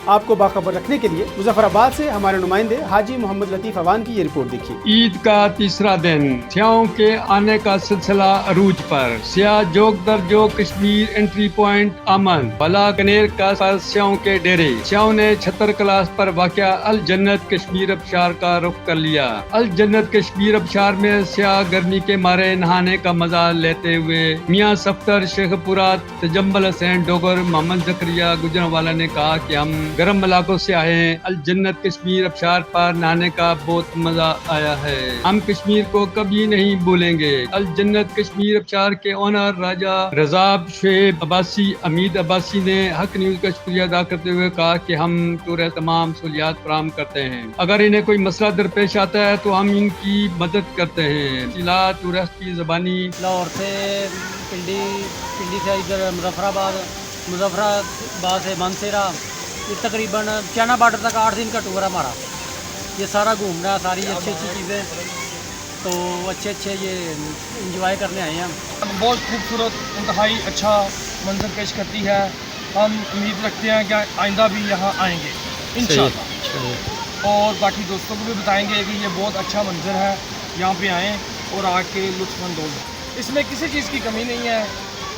آپ کو باخبر رکھنے کے لیے مظفرآباد سے ہمارے نمائندے حاجی محمد لطیف اوان کی یہ رپورٹ دیکھیے۔ عید کا تیسرا دن، سیاحوں کے آنے کا سلسلہ عروج پر۔ سیاح جوک در جوک کشمیر انٹری پوائنٹ امن بلا کنیر کا سیاحوں کے ڈیرے۔ سیاحوں نے چھتر کلاس پر واقع الجنت کشمیر ابشار کا رخ کر لیا۔ الجنت کشمیر ابشار میں سیاح گرمی کے مارے نہانے کا مزہ لیتے ہوئے میاں صفدر، شیخ پورہ، تجمل حسین ڈوگر، محمد زکریہ گجرانوالہ نے کہا کہ ہم گرم علاقوں سے آئے ہیں، الجنت کشمیر ابشار پر نہانے کا بہت مزہ آیا ہے، ہم کشمیر کو کبھی نہیں بھولیں گے۔ الجنت کشمیر ابشار کے اونر راجہ رضاب شعیب عباسی امید عباسی نے حق نیوز کا شکریہ ادا کرتے ہوئے کہا کہ ہم ٹورسٹ تمام سہولیات فراہم کرتے ہیں، اگر انہیں کوئی مسئلہ درپیش آتا ہے تو ہم ان کی مدد کرتے ہیں۔ تفصیلات ٹورسٹ کی زبانی۔ لاہور سے پنڈی سے ادھر مظفرآباد سے مانسیرا، یہ تقریباً چائنا بارڈر تک 8 دن کا ٹور ہے ہمارا۔ یہ سارا گھومنا ہے، ساری اچھی چیزیں، تو اچھے یہ انجوائے کرنے آئے ہیں ہم۔ بہت خوبصورت، انتہائی اچھا منظر پیش کرتی ہے۔ ہم امید رکھتے ہیں کہ آئندہ بھی یہاں آئیں گے انشاءاللہ، اور باقی دوستوں کو بھی بتائیں گے کہ یہ بہت اچھا منظر ہے، یہاں پہ آئیں اور آ کے لطف اندوز ہوں۔ اس میں کسی چیز کی کمی نہیں ہے،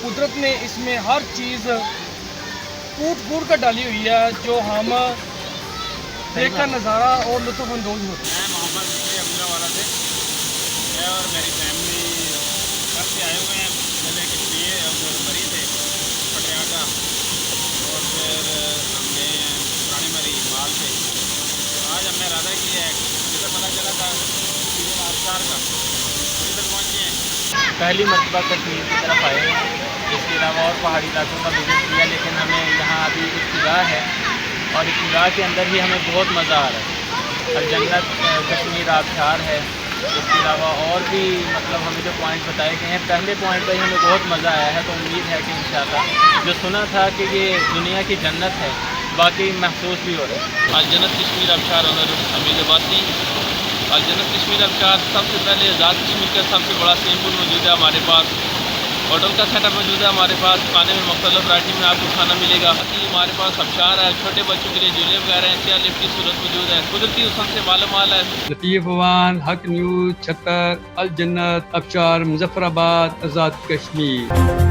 قدرت نے اس میں ہر چیز کوٹ کر ڈالی ہوئی ہے جو ہم دیکھ کر نظارہ اور لطف اندوز ہوتے ہیں۔ میں محمد ذکری گجرانوالہ سے، میں اور میری فیملی گھر سے آئے ہوئے ہیں، پہلے کشمیر اور مری سے پٹیاٹا، اور پھر ہم گئے ہیں پرانی مری مال سے۔ آج ہم نے ارادہ کیا ہے، جدھر پتہ چلا تھا کشمیر آبشار کا، ادھر پہنچے ہیں۔ پہلی مرتبہ کشمیر کی طرف آئے ہیں، اس کے علاوہ اور پہاڑی علاقوں کا وزٹ کیا، لیکن ہمیں یہاں ابھی ابتدا ہے اور ابتدا کے اندر ہی ہمیں بہت مزہ آ رہا ہے۔ الجنت کشمیر آبشار ہے، اس کے علاوہ اور بھی ہمیں جو پوائنٹ بتائے گئے ہیں، پہلے پوائنٹ پہ ہی ہمیں بہت مزہ آیا ہے، تو امید ہے کہ انشاءاللہ جو سنا تھا کہ یہ دنیا کی جنت ہے، واقعی محسوس بھی ہو رہا ہے۔ الجنت کشمیر ابشار اونر امید عباسی۔ الجنت کشمیر ابشار سب سے پہلے آزاد کشمیر کا سب سے بڑا سوئمنگ پول موجود ہے ہمارے پاس، ہوٹل کا سیٹ اپ موجود ہے ہمارے پاس، کھانے میں مختلف ورائٹی میں آپ کو کھانا ملے گا۔ ہمارے پاس ابشار ہے، چھوٹے بچوں کے لیے جھولے وغیرہ ہیں، چیئر لفٹ کی صورت موجود ہے، قدرتی حسن سے مالا مال ہے۔ لطیف اوان، حق نیوز، چھتر، الجنت ابشار، مظفرآباد، آزاد کشمیر۔